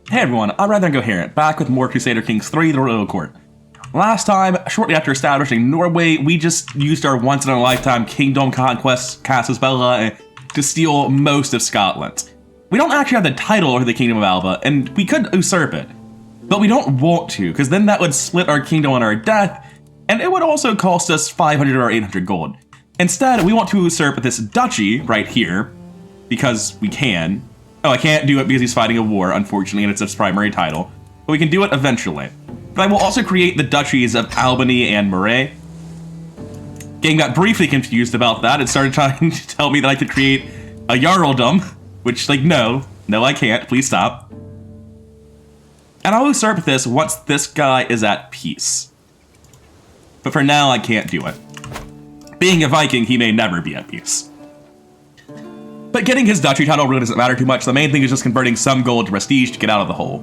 Hey everyone, I'm Rather Incoherent, back with more Crusader Kings 3, The Royal Court. Last time, shortly after establishing Norway, we just used our once-in-a-lifetime kingdom conquest, Casus Belli, to steal most of Scotland. We don't actually have the title over the Kingdom of Alba, and we could usurp it. But we don't want to, because then that would split our kingdom on our death, and it would also cost us 500 or 800 gold. Instead, we want to usurp this duchy right here, because we can. Oh, I can't do it because he's fighting a war, unfortunately, and it's its primary title. But we can do it eventually. But I will also create the duchies of Albany and Moray. Game got briefly confused about that. It started trying to tell me that I could create a Jarldom, which, like, no, I can't. Please stop. And I'll usurp this once this guy is at peace. But for now, I can't do it. Being a Viking, he may never be at peace. But getting his duchy title really doesn't matter too much. The main thing is just converting some gold to prestige to get out of the hole.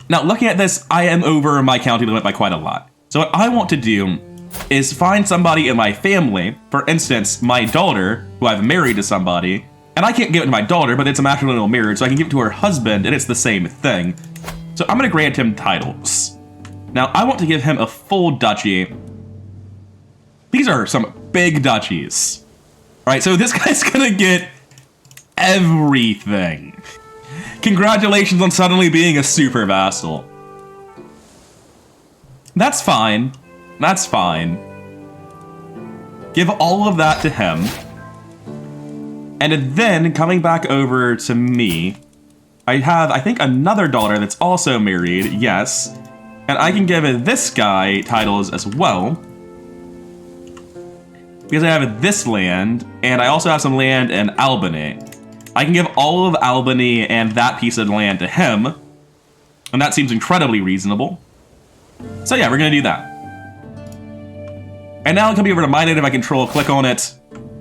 Now, looking at this, I am over my county limit by quite a lot. So what I want to do is find somebody in my family, for instance, my daughter, who I've married to somebody, and I can't give it to my daughter, but it's a matrimonial marriage, so I can give it to her husband, and it's the same thing. So I'm going to grant him titles. Now, I want to give him a full duchy. These are some big duchies. Alright, so this guy's gonna get everything. Congratulations on suddenly being a super vassal. That's fine. That's fine. Give all of that to him. And then, coming back over to me, I have, I think, another daughter that's also married, yes. And I can give this guy titles as well. Because I have this land, and I also have some land in Albany. I can give all of Albany and that piece of land to him, and that seems incredibly reasonable. So yeah, we're gonna do that. And now I'll come over to my native I control, click on it.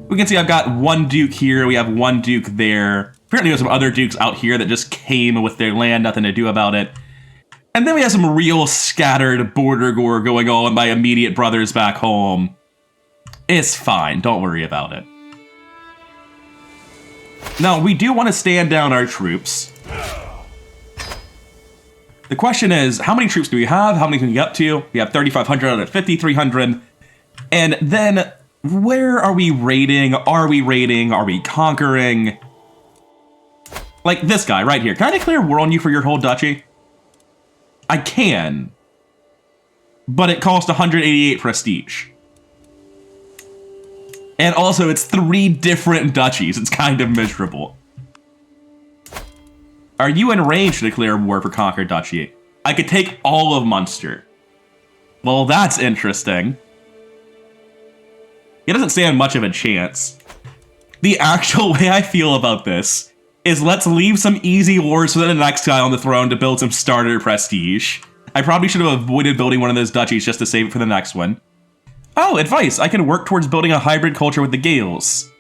We can see I've got one duke here, we have one duke there. Apparently there's some other dukes out here that just came with their land, nothing to do about it. And then we have some real scattered border gore going on by immediate brothers back home. It's fine, don't worry about it. Now, we do want to stand down our troops. The question is, how many troops do we have? How many can we get up to? We have 3,500 out of 5,300. And then, where are we raiding? Are we raiding? Are we conquering? Like this guy right here. Can I declare war on you for your whole duchy? I can. But it costs 188 prestige. And also, it's 3 different duchies. It's kind of miserable. Are you in range to declare war for Conquer Duchy? I could take all of Munster. Well, that's interesting. He doesn't stand much of a chance. The actual way I feel about this is let's leave some easy wars for the next guy on the throne to build some starter prestige. I probably should have avoided building one of those duchies just to save it for the next one. Oh, advice! I can work towards building a hybrid culture with the Gales.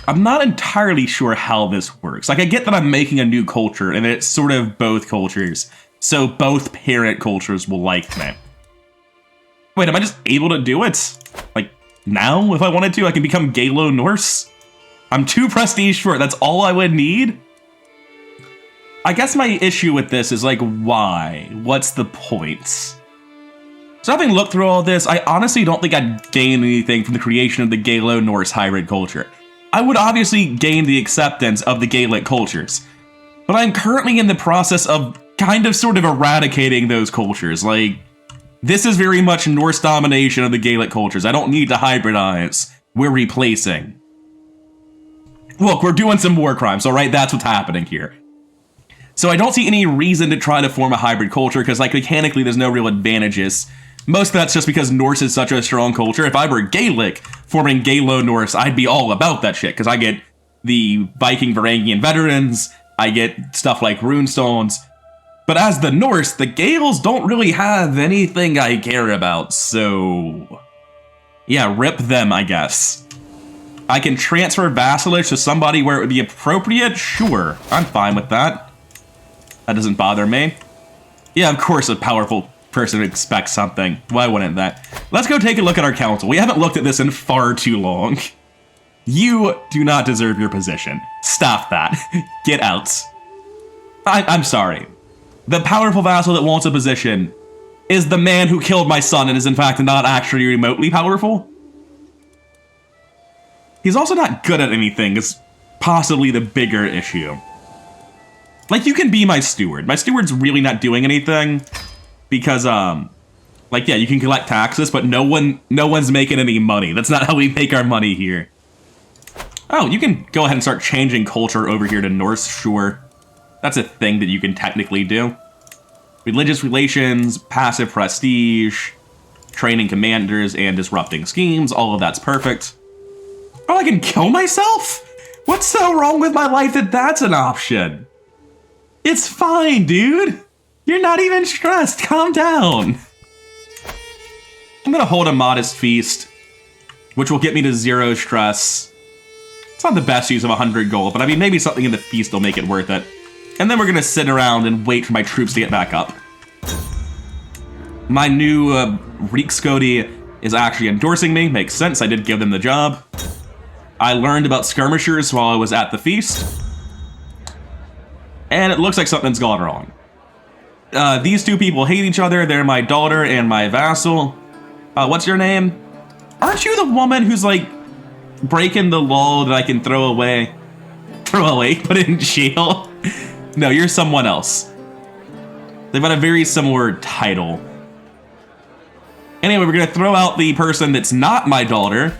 I'm not entirely sure how this works. Like, I get that I'm making a new culture, and it's sort of both cultures, so both parent cultures will like me. Wait, am I just able to do it? Like, now, if I wanted to, I can become Galo-Norse? I'm 2 prestige short, that's all I would need? I guess my issue with this is, like, why? What's the point? So having looked through all this, I honestly don't think I'd gain anything from the creation of the Galo-Norse hybrid culture. I would obviously gain the acceptance of the Gaelic cultures, but I'm currently in the process of kind of sort of eradicating those cultures. Like, this is very much Norse domination of the Gaelic cultures. I don't need to hybridize. We're replacing. Look, we're doing some war crimes, alright? That's what's happening here. So I don't see any reason to try to form a hybrid culture, because like mechanically there's no real advantages. Most of that's just because Norse is such a strong culture. If I were Gaelic, forming Galo-Norse, I'd be all about that shit, because I get the Viking Varangian veterans, I get stuff like runestones. But as the Norse, the Gales don't really have anything I care about, so... yeah, rip them, I guess. I can transfer vassalage to somebody where it would be appropriate? Sure, I'm fine with that. That doesn't bother me. Yeah, of course a powerful person expects something. Why wouldn't that? Let's go take a look at our council. We haven't looked at this in far too long. You do not deserve your position. Stop that. Get out. I'm sorry. The powerful vassal that wants a position is the man who killed my son and is in fact not actually remotely powerful. He's also not good at anything is possibly the bigger issue. Like, you can be my steward. My steward's really not doing anything because, like, yeah, you can collect taxes, but no one's making any money. That's not how we make our money here. Oh, you can go ahead and start changing culture over here to Norse, sure. That's a thing that you can technically do. Religious relations, passive prestige, training commanders, and disrupting schemes. All of that's perfect. Oh, I can kill myself? What's so wrong with my life that that's an option? It's fine, dude. You're not even stressed. Calm down. I'm gonna hold a modest feast, which will get me to 0 stress. It's not the best use of 100 gold, but I mean, maybe something in the feast will make it worth it. And then we're gonna sit around and wait for my troops to get back up. My new Riksskodi is actually endorsing me. Makes sense, I did give them the job. I learned about skirmishers while I was at the feast. And it looks like something's gone wrong. These two people hate each other. They're my daughter and my vassal. What's your name? Aren't you the woman who's like breaking the law that I can throw away? Put in jail? No, you're someone else. They've got a very similar title. Anyway, we're gonna throw out the person that's not my daughter.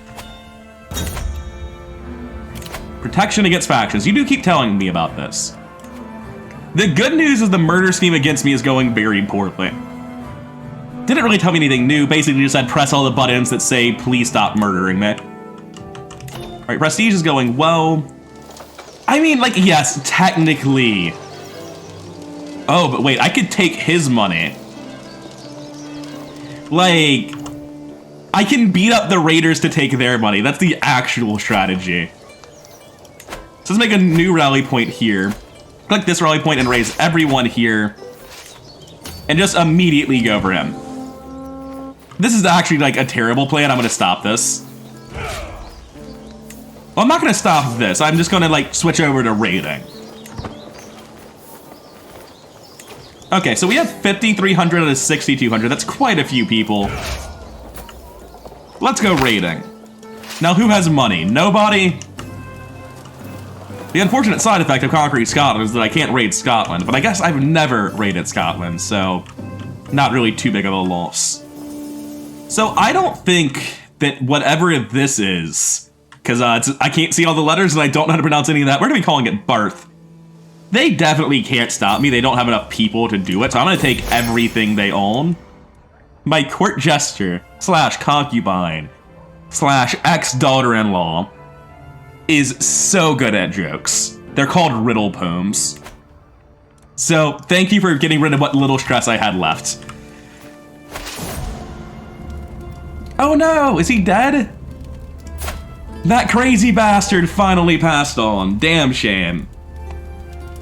Protection against factions. You do keep telling me about this. The good news is the murder scheme against me is going very poorly. Didn't really tell me anything new. Basically just said press all the buttons that say please stop murdering me. Alright, prestige is going well. I mean, like, yes, technically. Oh, but wait, I could take his money. Like, I can beat up the raiders to take their money. That's the actual strategy. So let's make a new rally point here. Click this rally point and raise everyone here. And just immediately go for him. This is actually like a terrible plan. I'm gonna stop this. Well, I'm not gonna stop this. I'm just gonna like switch over to raiding. Okay, so we have 5,300 out of 6,200. That's quite a few people. Let's go raiding. Now, who has money? Nobody? The unfortunate side effect of conquering Scotland is that I can't raid Scotland, but I guess I've never raided Scotland, so not really too big of a loss. So I don't think that whatever this is, because I can't see all the letters and I don't know how to pronounce any of that. We're gonna be calling it Barth. They definitely can't stop me. They don't have enough people to do it, so I'm gonna take everything they own. My court jester / concubine / ex-daughter-in-law is so good at jokes. They're called riddle poems. So thank you for getting rid of what little stress I had left. Oh no, is he dead? That crazy bastard finally passed on. Damn shame.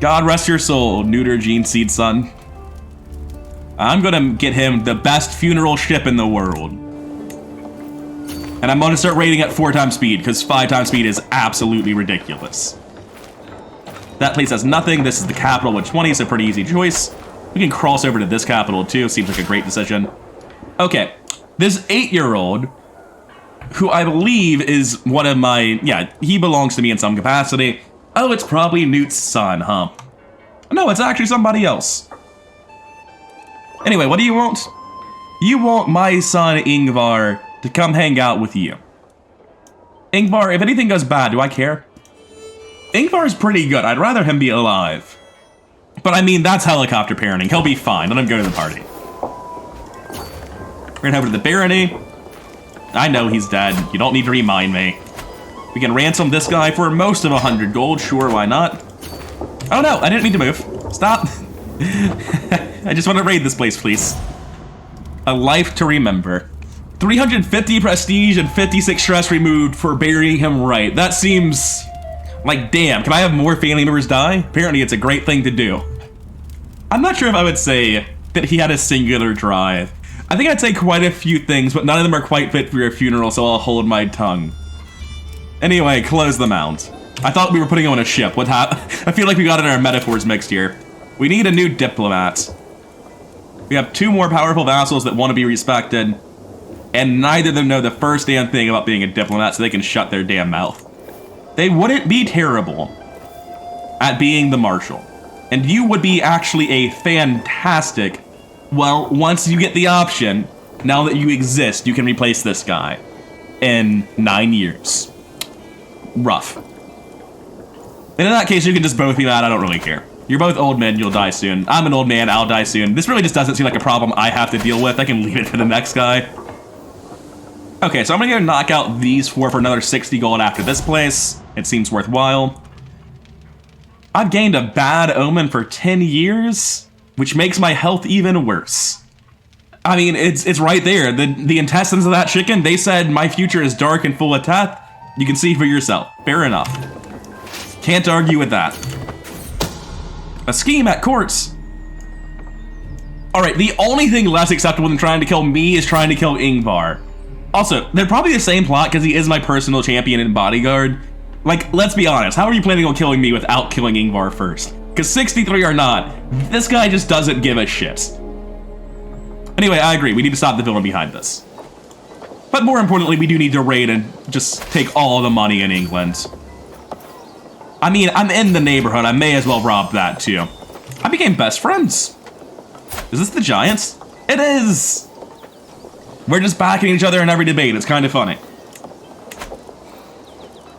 God rest your soul, Neuter Gene Seed son. I'm gonna get him the best funeral ship in the world. And I'm gonna start rating at 4 times speed, because 5 times speed is absolutely ridiculous. That place has nothing. This is the capital with 20, so pretty easy choice. We can cross over to this capital too, seems like a great decision. Okay, this 8-year-old, who I believe is one of my, yeah, he belongs to me in some capacity. Oh, it's probably Newt's son, huh? No, it's actually somebody else. Anyway, what do you want? You want my son Ingvar to come hang out with you. Ingvar, if anything goes bad, do I care? Ingvar's pretty good. I'd rather him be alive. But I mean, that's helicopter parenting. He'll be fine. Let him go to the party. We're gonna head over to the barony. I know he's dead. You don't need to remind me. We can ransom this guy for most of 100 gold. Sure, why not? Oh no, I didn't mean to move. Stop. I just want to raid this place, please. A life to remember. 350 prestige and 56 stress removed for burying him right. That seems like, damn, can I have more family members die? Apparently it's a great thing to do. I'm not sure if I would say that he had a singular drive. I think I'd say quite a few things, but none of them are quite fit for your funeral, so I'll hold my tongue. Anyway, close the mount. I thought we were putting him on a ship. What happened? I feel like we got in our metaphors mixed here. We need a new diplomat. We have 2 more powerful vassals that want to be respected, and neither of them know the first damn thing about being a diplomat, so they can shut their damn mouth. They wouldn't be terrible at being the marshal. And you would be actually a fantastic, well, once you get the option, now that you exist, you can replace this guy in 9 years. Rough. And in that case, you can just both be mad, I don't really care. You're both old men, you'll die soon. I'm an old man, I'll die soon. This really just doesn't seem like a problem I have to deal with. I can leave it for the next guy. Okay, so I'm gonna go knock out these 4 for another 60 gold after this place. It seems worthwhile. I've gained a bad omen for 10 years, which makes my health even worse. I mean, it's right there. The intestines of that chicken, they said my future is dark and full of death. You can see for yourself. Fair enough. Can't argue with that. A scheme at courts. Alright, the only thing less acceptable than trying to kill me is trying to kill Ingvar. Also, they're probably the same plot because he is my personal champion and bodyguard. Like, let's be honest, how are you planning on killing me without killing Ingvar first? Because 63 or not, this guy just doesn't give a shit. Anyway, I agree, we need to stop the villain behind this. But more importantly, we do need to raid and just take all the money in England. I mean, I'm in the neighborhood, I may as well rob that too. I became best friends. Is this the Giants? It is! We're just backing each other in every debate, it's kind of funny.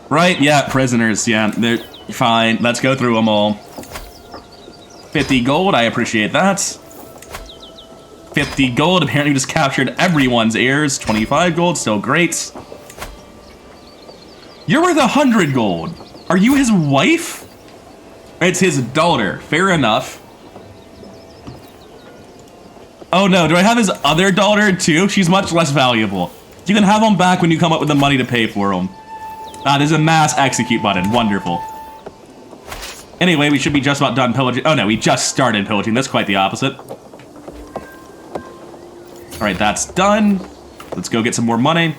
Right, yeah, prisoners, yeah, they're fine. Let's go through them all. 50 gold, I appreciate that. 50 gold, apparently just captured everyone's heirs. 25 gold, still great. You're worth 100 gold. Are you his wife? It's his daughter, fair enough. Oh no, do I have his other daughter too? She's much less valuable. You can have them back when you come up with the money to pay for them. Ah, there's a mass execute button. Wonderful. Anyway, we should be just about done pillaging. Oh no, we just started pillaging. That's quite the opposite. Alright, that's done. Let's go get some more money.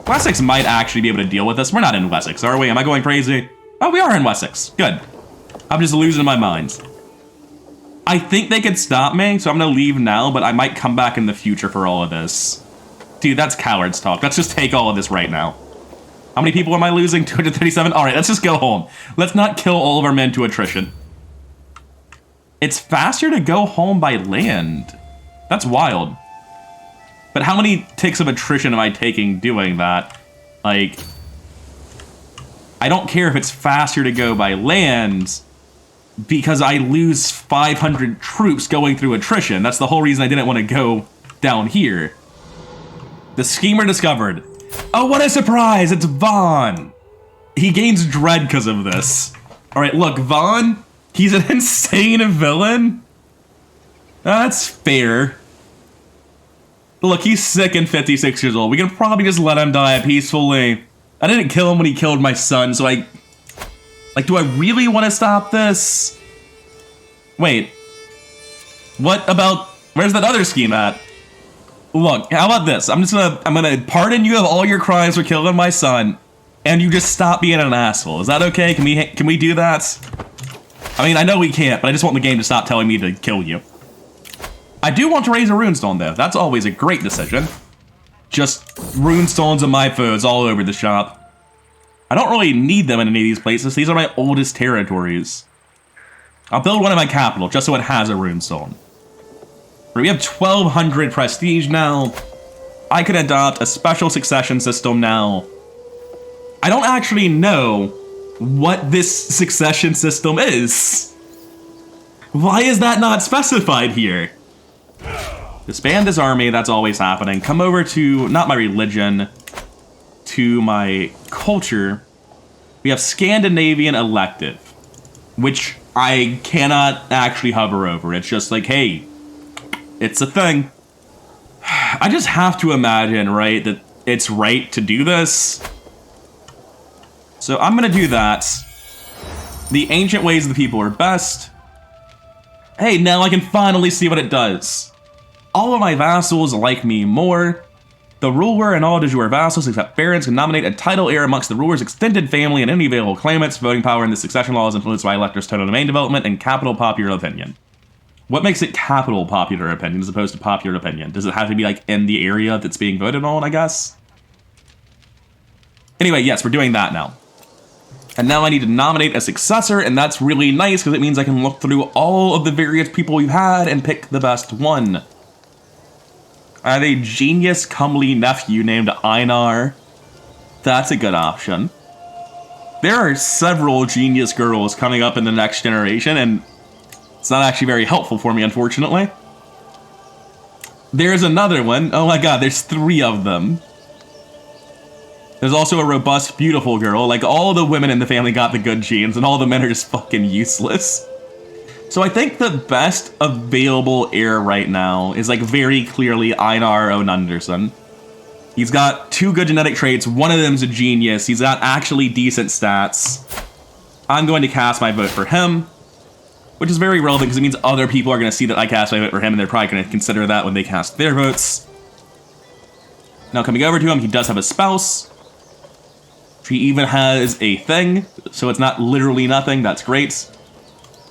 Wessex might actually be able to deal with this. We're not in Wessex, are we? Am I going crazy? Oh, we are in Wessex. Good. I'm just losing my mind. I think they could stop me, so I'm gonna leave now, but I might come back in the future for all of this. Dude, that's cowards talk. Let's just take all of this right now. How many people am I losing? 237? Alright, let's just go home. Let's not kill all of our men to attrition. It's faster to go home by land. That's wild. But how many ticks of attrition am I taking doing that? Like, I don't care if it's faster to go by land, because I lose 500 troops going through attrition. That's the whole reason I didn't want to go down here. The schemer discovered. Oh, what a surprise! It's Vaughn! He gains dread because of this. Alright, look, Vaughn, he's an insane villain. That's fair. Look, he's sick and 56 years old. We can probably just let him die peacefully. I didn't kill him when he killed my son, so like, do I really want to stop this? Wait. What about... Where's that other scheme at? Look, how about this? I'm gonna pardon you of all your crimes for killing my son, and you just stop being an asshole. Is that okay? Can we do that? I mean, I know we can't, but I just want the game to stop telling me to kill you. I do want to raise a runestone, though. That's always a great decision. Just runestones of my foes all over the shop. I don't really need them in any of these places. These are my oldest territories. I'll build one in my capital, just so it has a runestone. We have 1200 prestige now. I can adopt a special succession system now. I don't actually know what this succession system is. Why is that not specified here? Disband his army, that's always happening. Come over to, not my religion, to my culture. We have Scandinavian elective, which I cannot actually hover over. It's just like, hey, it's a thing. I just have to imagine, right, that it's right to do this. So I'm gonna do that. The ancient ways of the people are best. Hey, now I can finally see what it does. All of my vassals like me more. The ruler and all de jure vassals except barons can nominate a title heir amongst the ruler's extended family and any available claimants. Voting power in the succession law is influenced by electors' total domain development and capital popular opinion. What makes it capital popular opinion as opposed to popular opinion? Does it have to be like in the area that's being voted on, I guess? Anyway, yes, we're doing that now. And now I need to nominate a successor, and that's really nice because it means I can look through all of the various people we've had and pick the best one. I have a genius comely nephew named Einar. That's a good option. There are several genius girls coming up in the next generation, and it's not actually very helpful for me, unfortunately. There's another one. Oh my god, there's 3 of them. There's also a robust, beautiful girl. Like, all the women in the family got the good genes, and all the men are just fucking useless. So I think the best available heir right now is, like, very clearly Einar Onunderson. He's got 2 good genetic traits. One of them's a genius. He's got actually decent stats. I'm going to cast my vote for him, which is very relevant because it means other people are going to see that I cast my vote for him, and they're probably going to consider that when they cast their votes. Now, coming over to him, he does have a spouse. He even has a thing, so it's not literally nothing. That's great.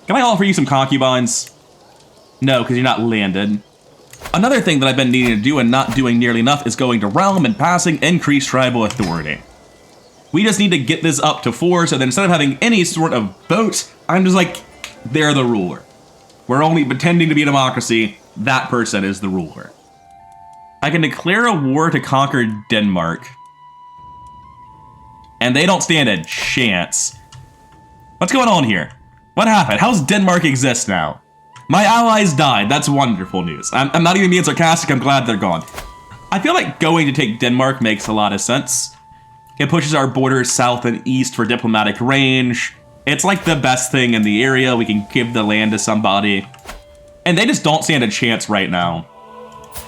Can I offer you some concubines? No, because you're not landed. Another thing that I've been needing to do and not doing nearly enough is going to realm and passing increased tribal authority. We just need to get this up to 4, so then instead of having any sort of vote, I'm just like, they're the ruler. We're only pretending to be a democracy. That person is the ruler. I can declare a war to conquer Denmark. And they don't stand a chance. What's going on here? What happened? How's Denmark exist now? My allies died. That's wonderful news. I'm not even being sarcastic. I'm glad they're gone. I feel like going to take Denmark makes a lot of sense. It pushes our borders south and east for diplomatic range. It's like the best thing in the area. We can give the land to somebody. And they just don't stand a chance right now.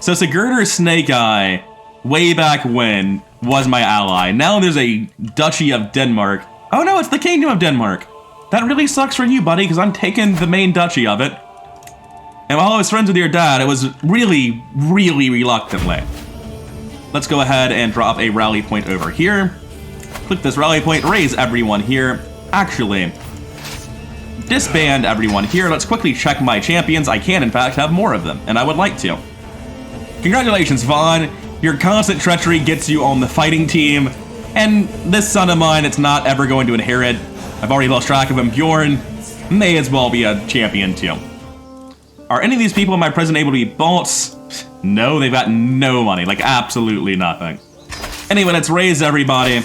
So Sigurdur Snake Eye, way back when, was my ally. Now there's a Duchy of Denmark. Oh no, it's the Kingdom of Denmark. That really sucks for you, buddy, because I'm taking the main duchy of it. And while I was friends with your dad, it was really, really reluctantly. Let's go ahead and drop a rally point over here. Click this rally point, raise everyone here. Actually, disband everyone here. Let's quickly check my champions. I can, in fact, have more of them, and I would like to. Congratulations, Vaughn. Your constant treachery gets you on the fighting team, and this son of mine, it's not ever going to inherit. I've already lost track of him. Bjorn may as well be a champion too. Are any of these people in my prison able to be bought? No, they've got no money, like absolutely nothing. Anyway, let's raise everybody,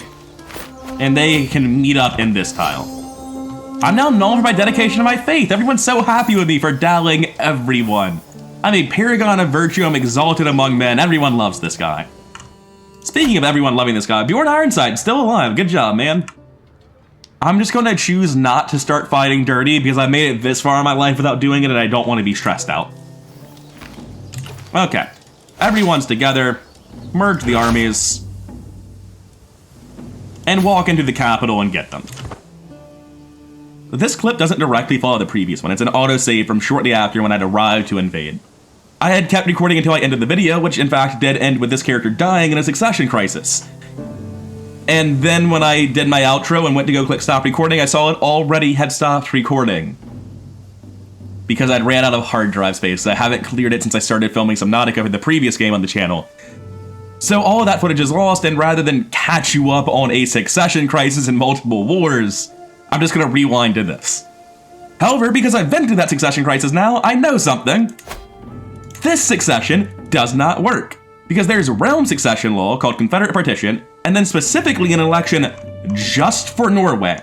and they can meet up in this tile. I'm now known for my dedication to my faith. Everyone's so happy with me for dallying everyone. I'm a paragon of virtue. I'm exalted among men. Everyone loves this guy. Speaking of everyone loving this guy, Bjorn Ironside, still alive. Good job, man. I'm just going to choose not to start fighting dirty because I made it this far in my life without doing it and I don't want to be stressed out. Okay. Everyone's together. Merge the armies. And walk into the capital and get them. This clip doesn't directly follow the previous one. It's an autosave from shortly after when I'd arrived to invade. I had kept recording until I ended the video, which in fact did end with this character dying in a succession crisis. And then when I did my outro and went to go click stop recording, I saw it already had stopped recording. Because I'd ran out of hard drive space. I haven't cleared it since I started filming Subnautica for the previous game on the channel. So all of that footage is lost, and rather than catch you up on a succession crisis and multiple wars, I'm just gonna rewind to this. However, because I've been through that succession crisis now, I know something. This succession does not work. Because there's a realm succession law called Confederate Partition, and then specifically an election just for Norway.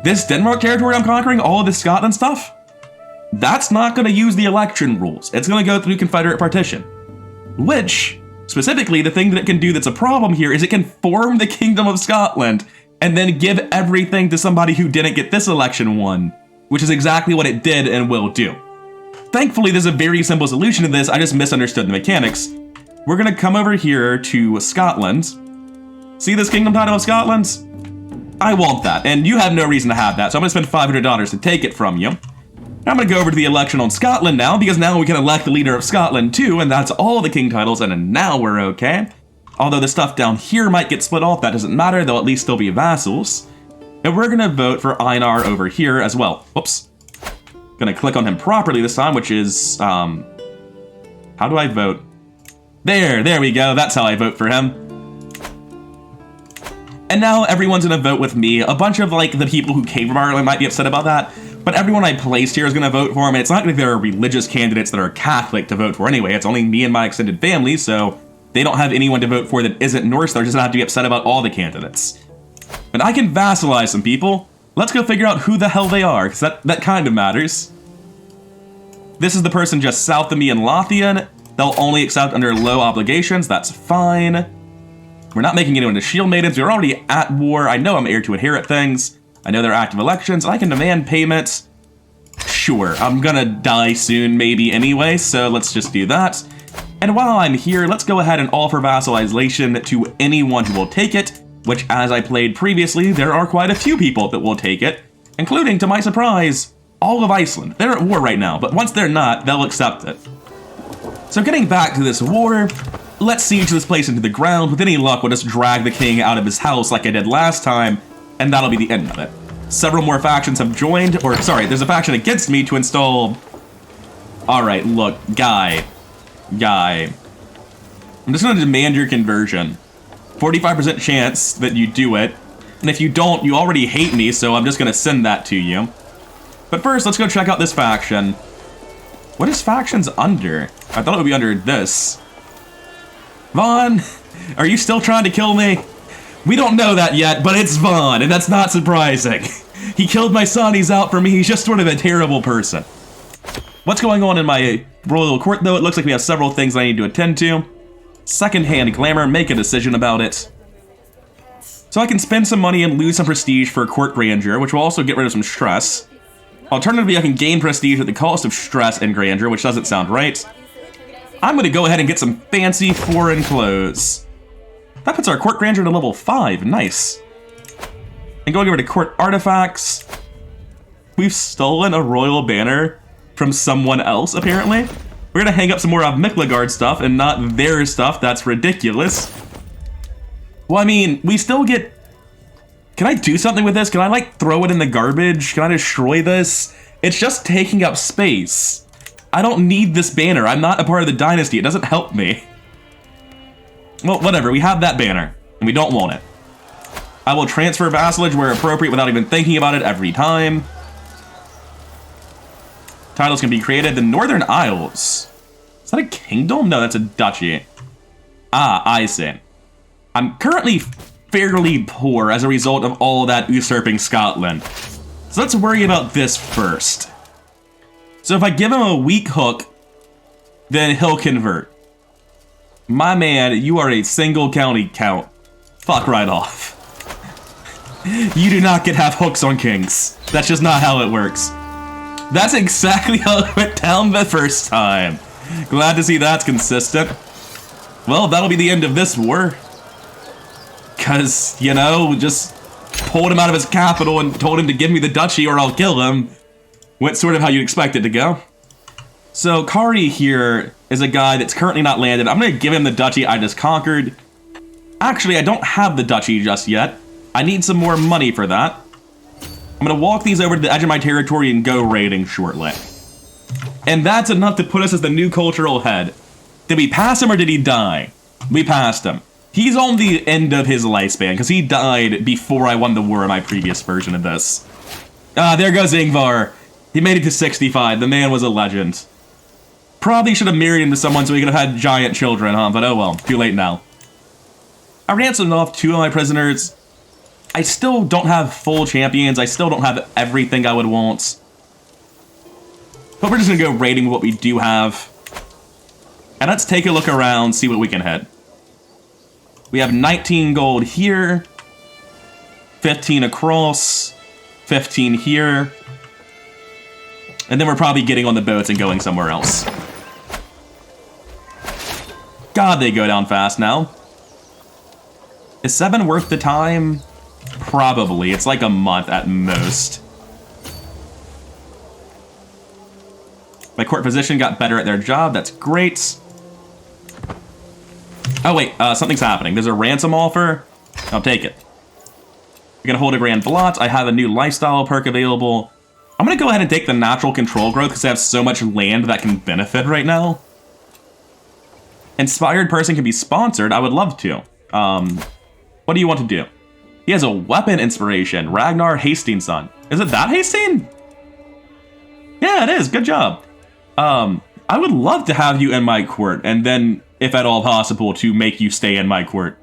This Denmark territory I'm conquering, all of this Scotland stuff, that's not gonna use the election rules. It's gonna go through Confederate Partition. Which, specifically, the thing that it can do that's a problem here is it can form the Kingdom of Scotland and then give everything to somebody who didn't get this election won, which is exactly what it did and will do. Thankfully, there's a very simple solution to this. I just misunderstood the mechanics. We're gonna come over here to Scotland. See this Kingdom title of Scotland? I want that, and you have no reason to have that, so I'm gonna spend $500 to take it from you. I'm gonna go over to the election on Scotland now, because now we can elect the leader of Scotland too, and that's all the king titles, and now we're okay. Although the stuff down here might get split off, that doesn't matter, they'll at least still be vassals. And we're gonna vote for Einar over here as well. Whoops. Gonna click on him properly this time, which is, how do I vote? There we go, that's how I vote for him. And now everyone's gonna vote with me. A bunch of, like, the people who came from Ireland might be upset about that, but everyone I placed here is gonna vote for him, and it's not like there are religious candidates that are Catholic to vote for anyway. It's only me and my extended family, so they don't have anyone to vote for that isn't Norse. They're just gonna have to be upset about all the candidates. And I can vassalize some people. Let's go figure out who the hell they are, because that kind of matters. This is the person just south of me in Lothian. They'll only accept under low obligations. That's fine. We're not making anyone into shield maidens. We're already at war. I know I'm heir to inherit things. I know there are active elections. I can demand payments. Sure, I'm gonna die soon maybe anyway, so let's just do that. And while I'm here, let's go ahead and offer vassalization to anyone who will take it, which, as I played previously, there are quite a few people that will take it, including, to my surprise, all of Iceland. They're at war right now, but once they're not, they'll accept it. So getting back to this war, let's siege this place into the ground. With any luck, we'll just drag the king out of his house like I did last time, and that'll be the end of it. Several more factions have joined, or sorry, there's a faction against me to install... Alright, look, guy. I'm just gonna demand your conversion. 45% chance that you do it, and if you don't, you already hate me, so I'm just gonna send that to you. But first, let's go check out this faction. What is factions under? I thought it would be under this. Vaughn, are you still trying to kill me? We don't know that yet, but it's Vaughn, and that's not surprising. He killed my son, he's out for me, he's just sort of a terrible person. What's going on in my royal court, though? It looks like we have several things I need to attend to. Second-hand glamour, make a decision about it. So I can spend some money and lose some prestige for court grandeur, which will also get rid of some stress. Alternatively, I can gain prestige at the cost of stress and grandeur, which doesn't sound right. I'm gonna go ahead and get some fancy foreign clothes. That puts our court grandeur to level 5, nice. And going over to court artifacts, we've stolen a royal banner from someone else, apparently. We're gonna hang up some more of Miklagard stuff and not their stuff, that's ridiculous. Well, I mean, we still get... Can I do something with this? Can I, like, throw it in the garbage? Can I destroy this? It's just taking up space. I don't need this banner. I'm not a part of the dynasty. It doesn't help me. Well, whatever. We have that banner, and we don't want it. I will transfer vassalage where appropriate without even thinking about it every time. Titles can be created. The Northern Isles. Is that a kingdom? No, that's a duchy. Ah, I see. I'm currently fairly poor as a result of all that usurping Scotland. So let's worry about this first. So if I give him a weak hook, then he'll convert. My man, you are a single county count. Fuck right off. You do not get half hooks on kings. That's just not how it works. That's exactly how it went down the first time. Glad to see that's consistent. Well, that'll be the end of this war. Cause, you know, just pulled him out of his capital and told him to give me the duchy or I'll kill him. Went sort of how you'd expect it to go. So Kari here is a guy that's currently not landed. I'm gonna give him the duchy I just conquered. Actually, I don't have the duchy just yet. I need some more money for that. I'm gonna walk these over to the edge of my territory and go raiding shortly. And that's enough to put us as the new cultural head. Did we pass him or did he die? We passed him. He's on the end of his lifespan, because he died before I won the war in my previous version of this. Ah, there goes Ingvar. He made it to 65. The man was a legend. Probably should have married him to someone so he could have had giant children, huh? But oh well, too late now. I ransomed off 2 of my prisoners. I still don't have full champions. I still don't have everything I would want. But we're just gonna go raiding what we do have. And let's take a look around, see what we can hit. We have 19 gold here, 15 across, 15 here, and then we're probably getting on the boats and going somewhere else. God, they go down fast now. Is 7 worth the time? Probably. It's like a month at most. My court position got better at their job. That's great. Oh wait, something's happening. There's a ransom offer. I'll take it. You're gonna hold a grand blot. I have a new lifestyle perk available. I'm gonna go ahead and take the natural control growth because I have so much land that can benefit right now. Inspired person can be sponsored. I would love to. What do you want to do? He has a weapon inspiration. Ragnar Hastingsson. Is it that Hastings? Yeah, it is. Good job. I would love to have you in my court, and then, if at all possible, to make you stay in my court.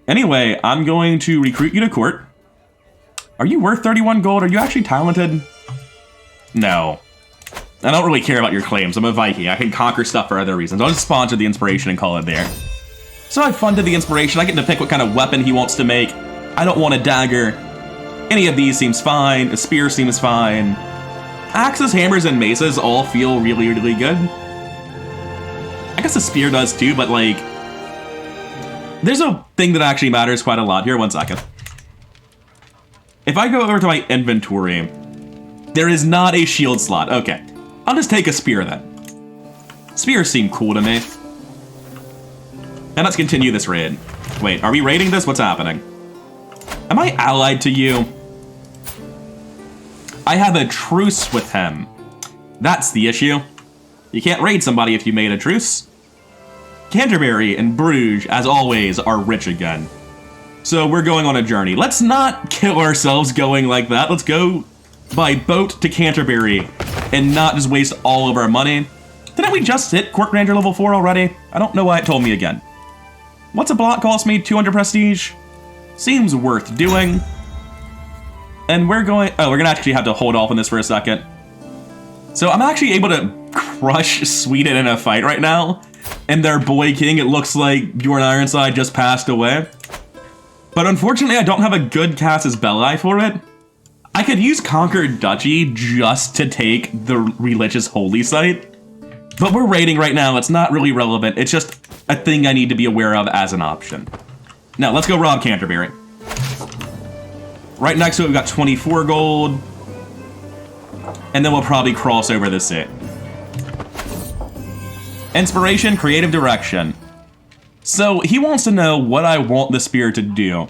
Anyway, I'm going to recruit you to court. Are you worth 31 gold? Are you actually talented? No. I don't really care about your claims. I'm a Viking. I can conquer stuff for other reasons. I'll just sponsor the inspiration and call it there. So I funded the inspiration. I get to pick what kind of weapon he wants to make. I don't want a dagger. Any of these seems fine. A spear seems fine. Axes, hammers, and maces all feel really, really good. I guess the spear does too, but like... There's a thing that actually matters quite a lot here. 1 second. If I go over to my inventory, there is not a shield slot. Okay. I'll just take a spear then. Spears seem cool to me. And let's continue this raid. Wait, are we raiding this? What's happening? Am I allied to you? I have a truce with him. That's the issue. You can't raid somebody if you made a truce. Canterbury and Bruges, as always, are rich again. So we're going on a journey. Let's not kill ourselves going like that. Let's go by boat to Canterbury and not just waste all of our money. Didn't we just hit Court Ranger level 4 already? I don't know why it told me again. What's a block cost me? 200 prestige? Seems worth doing. And we're going... Oh, we're going to actually have to hold off on this for a second. So I'm actually able to crush Sweden in a fight right now. And their boy king, it looks like Bjorn Ironside just passed away. But unfortunately, I don't have a good Casus Belli for it. I could use Conquered Duchy just to take the religious holy site. But we're raiding right now. It's not really relevant. It's just a thing I need to be aware of as an option. Now, let's go rob Canterbury. Right next to it, we've got 24 gold. And then we'll probably cross over the sea. Inspiration, creative direction. So he wants to know what I want the spear to do.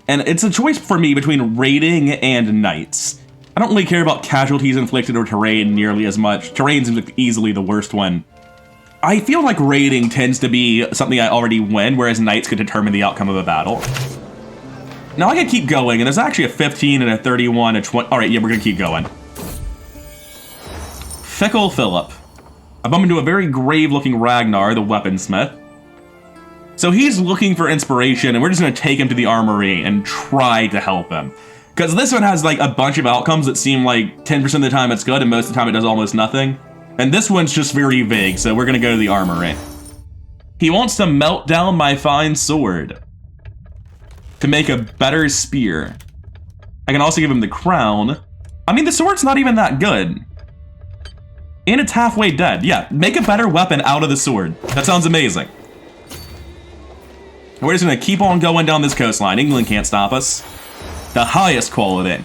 And it's a choice for me between raiding and knights. I don't really care about casualties inflicted or terrain nearly as much. Terrain's easily the worst one. I feel like raiding tends to be something I already win, whereas knights could determine the outcome of a battle. Now I can keep going, and there's actually a 15 and a 31, a 20. All right, yeah, we're gonna keep going. Fickle Philip. I bump into a very grave-looking Ragnar, the weaponsmith. So he's looking for inspiration, and we're just gonna take him to the armory and try to help him. Because this one has like a bunch of outcomes that seem like 10% of the time it's good, and most of the time it does almost nothing. And this one's just very vague, so we're gonna go to the armory. He wants to melt down my fine sword to make a better spear. I can also give him the crown. I mean, the sword's not even that good. And it's halfway dead. Yeah, make a better weapon out of the sword. That sounds amazing. We're just gonna keep on going down this coastline. England can't stop us. The highest quality.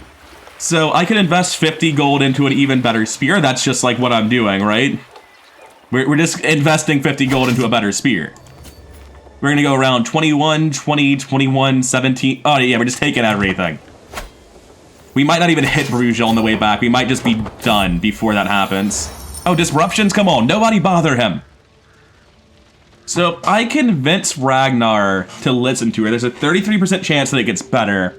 So I could invest 50 gold into an even better spear. That's just like what I'm doing, right? We're just investing 50 gold into a better spear. We're gonna go around 21, 20, 21, 17. Oh yeah, we're just taking everything. We might not even hit Bruges on the way back. We might just be done before that happens. Oh, disruptions, come on, nobody bother him. So I convince Ragnar to listen to her. There's a 33% chance that it gets better,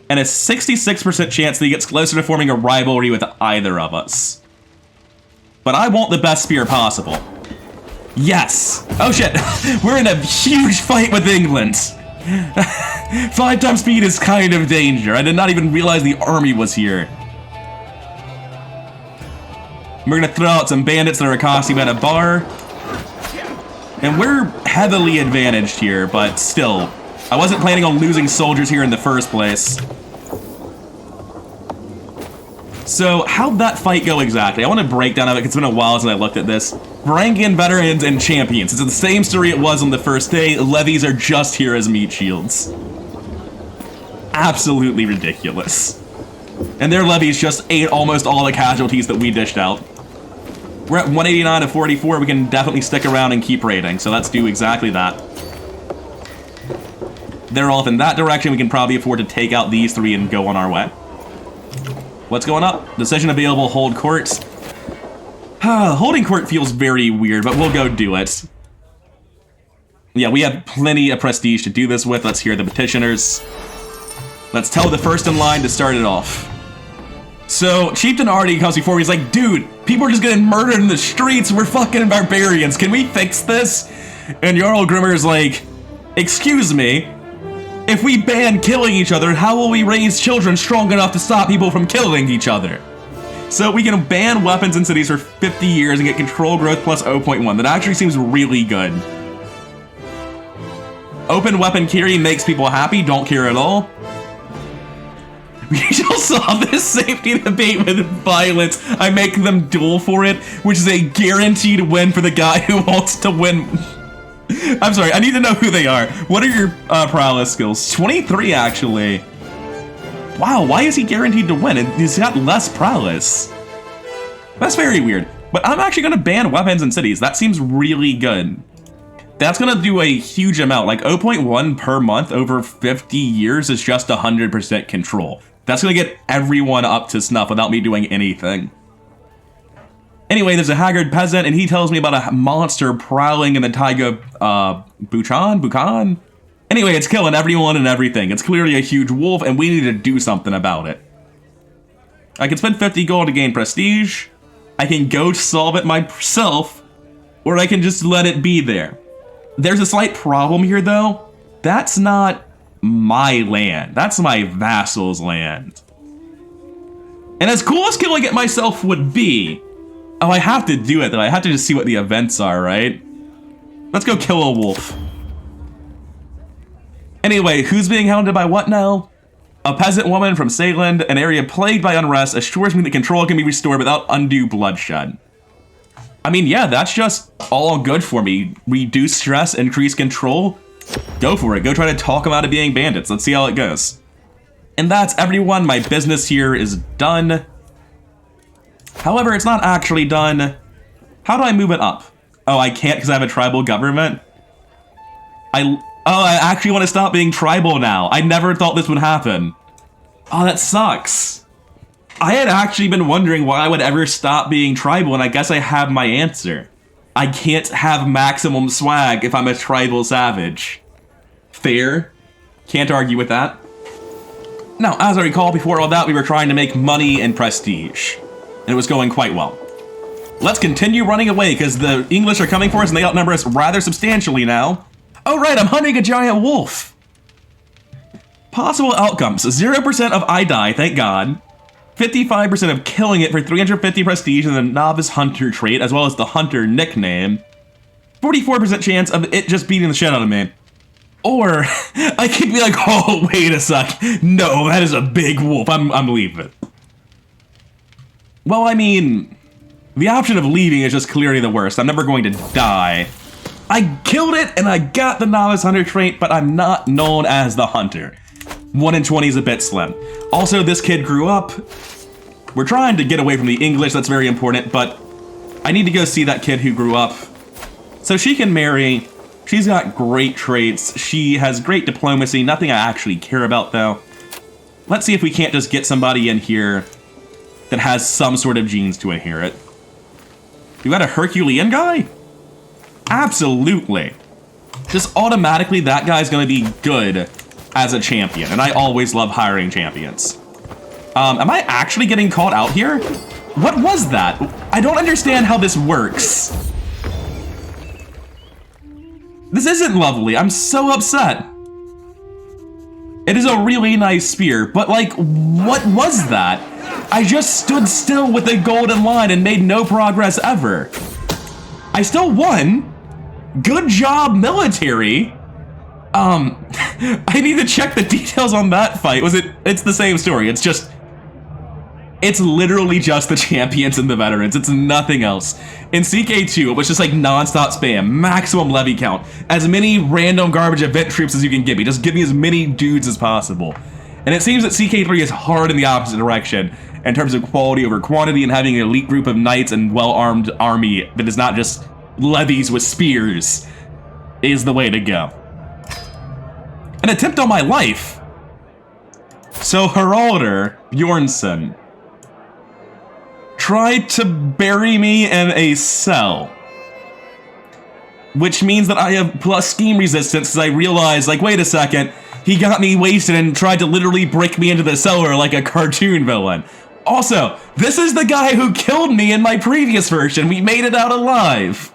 and a 66% chance that he gets closer to forming a rivalry with either of us. But I want the best spear possible. Yes! Oh shit, we're in a huge fight with England. 5 times speed is kind of danger. I did not even realize the army was here. We're gonna throw out some bandits that are accosting at a bar. And we're heavily advantaged here, but still, I wasn't planning on losing soldiers here in the first place. So, how'd that fight go exactly? I want to break down of it because it's been a while since I looked at this. Varangian veterans and champions. It's the same story it was on the first day. Levies are just here as meat shields. Absolutely ridiculous. And their levies just ate almost all the casualties that we dished out. We're at 189 to 44. We can definitely stick around and keep raiding. So let's do exactly that. They're off in that direction. We can probably afford to take out these 3 and go on our way. What's going up? Decision available, hold court. Holding court feels very weird, but we'll go do it. Yeah, we have plenty of prestige to do this with. Let's hear the petitioners. Let's tell the first in line to start it off. So, Chieftain already comes before me. He's like, dude, people are just getting murdered in the streets. We're fucking barbarians. Can we fix this? And Jarl Grimmer's like, excuse me. If we ban killing each other, how will we raise children strong enough to stop people from killing each other? So we can ban weapons in cities for 50 years and get control growth plus 0.1. That actually seems really good. Open weapon carry makes people happy, don't care at all. We just saw this safety debate with violence. I make them duel for it, which is a guaranteed win for the guy who wants to win. I'm sorry, I need to know who they are. What are your prowess skills? 23, actually. Wow, why is he guaranteed to win? He's got less prowess. That's very weird. But I'm actually going to ban weapons in cities. That seems really good. That's going to do a huge amount. Like 0.1 per month over 50 years is just 100% control. That's going to get everyone up to snuff without me doing anything. Anyway, there's a haggard peasant, and he tells me about a monster prowling in the taiga Buchan? Anyway, it's killing everyone and everything. It's clearly a huge wolf, and we need to do something about it. I can spend 50 gold to gain prestige. I can go solve it myself, or I can just let it be there. There's a slight problem here, though. That's not my land. That's my vassal's land. And as cool as killing it myself would be, oh, I have to do it, though. I have to just see what the events are, right? Let's go kill a wolf. Anyway, who's being hounded by what now? A peasant woman from Seyland, an area plagued by unrest, assures me that control can be restored without undue bloodshed. I mean, yeah, that's just all good for me. Reduce stress, increase control. Go for it. Go try to talk them out of being bandits. Let's see how it goes. And that's everyone. My business here is done. However, it's not actually done. How do I move it up? Oh, I can't because I have a tribal government? I actually want to stop being tribal now. I never thought this would happen. Oh, that sucks. I had actually been wondering why I would ever stop being tribal, and I guess I have my answer. I can't have maximum swag if I'm a tribal savage. Fair. Can't argue with that. Now, as I recall, before all that, we were trying to make money and prestige. And it was going quite well. Let's continue running away, because the English are coming for us, and they outnumber us rather substantially now. Oh right, I'm hunting a giant wolf. Possible outcomes. 0% of I die, thank God. 55% of killing it for 350 prestige and the novice hunter trait, as well as the hunter nickname. 44% chance of it just beating the shit out of me. Or, I could be like, oh, wait a sec. No, that is a big wolf. I'm leaving. Well, I mean, the option of leaving is just clearly the worst. I'm never going to die. I killed it and I got the novice hunter trait, but I'm not known as the hunter. 1 in 20 is a bit slim. Also, this kid grew up. We're trying to get away from the English, that's very important, but I need to go see that kid who grew up. So she can marry. She's got great traits. She has great diplomacy, nothing I actually care about though. Let's see if we can't just get somebody in here that has some sort of genes to inherit. You got a Herculean guy? Absolutely. Just automatically that guy's gonna be good as a champion, and I always love hiring champions. Am I actually getting caught out here? What was that? I don't understand how this works. This isn't lovely. I'm so upset. It is a really nice spear, but like, what was that? I just stood still with a golden line and made no progress ever. I still won. Good job, military. I need to check the details on that fight. It's the same story. It's literally just the champions and the veterans. It's nothing else. In CK2, it was just like non-stop spam, maximum levy count, as many random garbage event troops as you can give me. Just give me as many dudes as possible. And it seems that CK3 is hard in the opposite direction. in terms of quality over quantity and having an elite group of knights and well-armed army that is not just levies with spears is the way to go. An attempt on my life. So Haraldur Bjornsson tried to bury me in a cell, which means that I have plus steam resistance, because I realized, like, wait a second, he got me wasted and tried to literally break me into the cellar like a cartoon villain. Also, this is the guy who killed me in my previous version. We made it out alive.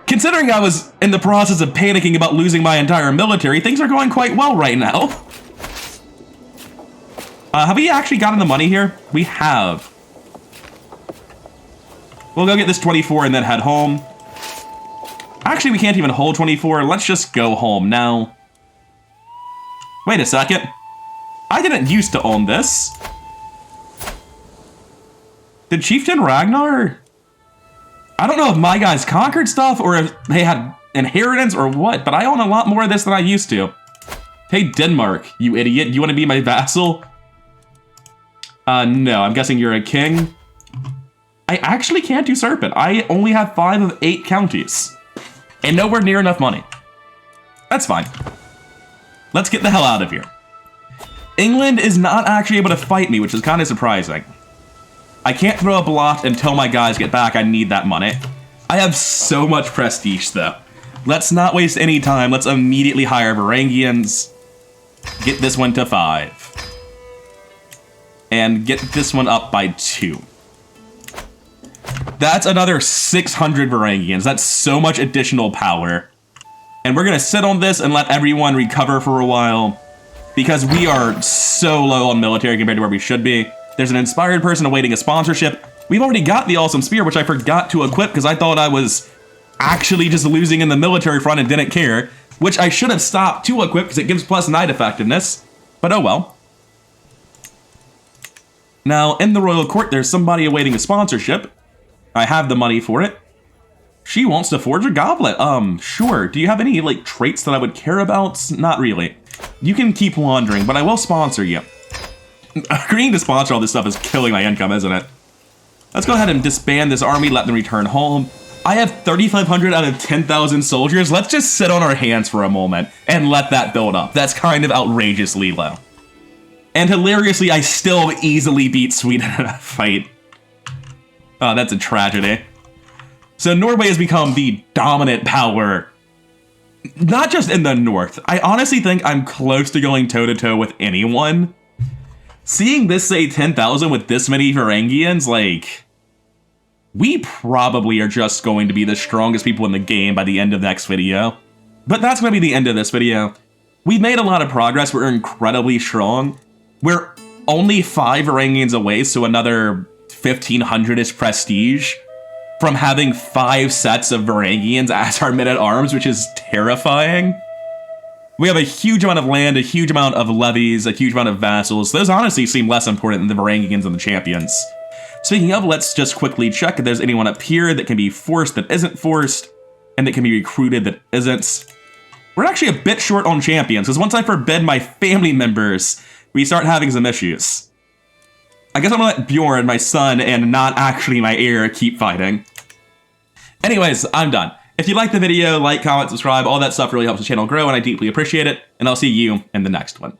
Considering I was in the process of panicking about losing my entire military, things are going quite well right now. Have we actually gotten the money here? We have. We'll go get this 24 and then head home. Actually, we can't even hold 24. Let's just go home now. Wait a second. I didn't used to own this. Did Chieftain Ragnar? I don't know if my guys conquered stuff or if they had inheritance or what, but I own a lot more of this than I used to. Hey, Denmark, you idiot. You want to be my vassal? No, I'm guessing you're a king. I actually can't usurp it. I only have 5 of 8 counties. And nowhere near enough money. That's fine. Let's get the hell out of here. England is not actually able to fight me, which is kind of surprising. I can't throw a blot until my guys get back. I need that money. I have so much prestige, though. Let's not waste any time. Let's immediately hire Varangians. Get this one to 5. And get this one up by 2. That's another 600 Varangians. That's so much additional power. And we're going to sit on this and let everyone recover for a while, because we are so low on military compared to where we should be. There's an inspired person awaiting a sponsorship. We've already got the awesome spear, which I forgot to equip because I thought I was actually just losing in the military front and didn't care, which I should have stopped to equip because it gives plus knight effectiveness, but oh well. Now, in the royal court, there's somebody awaiting a sponsorship. I have the money for it. She wants to forge a goblet. Sure. Do you have any, like, traits that I would care about? Not really. You can keep wandering, but I will sponsor you. Agreeing to sponsor all this stuff is killing my income, isn't it? Let's go ahead and disband this army, let them return home. I have 3,500 out of 10,000 soldiers. Let's just sit on our hands for a moment and let that build up. That's kind of outrageously low. And hilariously, I still easily beat Sweden in a fight. Oh, that's a tragedy. So Norway has become the dominant power, not just in the north. I honestly think I'm close to going toe-to-toe with anyone. Seeing this say 10,000 with this many Varangians, like, we probably are just going to be the strongest people in the game by the end of the next video. But that's going to be the end of this video. We've made a lot of progress. We're incredibly strong. We're only 5 Varangians away, so another 1,500-ish prestige from having 5 sets of Varangians as our men-at-arms, which is terrifying. We have a huge amount of land, a huge amount of levies, a huge amount of vassals. Those honestly seem less important than the Varangians and the champions. Speaking of, let's just quickly check if there's anyone up here that can be forced that isn't forced, and that can be recruited that isn't. We're actually a bit short on champions, because once I forbid my family members, we start having some issues. I guess I'm gonna let Bjorn, my son, and not actually my heir, keep fighting. Anyways, I'm done. If you liked the video, like, comment, subscribe, all that stuff really helps the channel grow, and I deeply appreciate it, and I'll see you in the next one.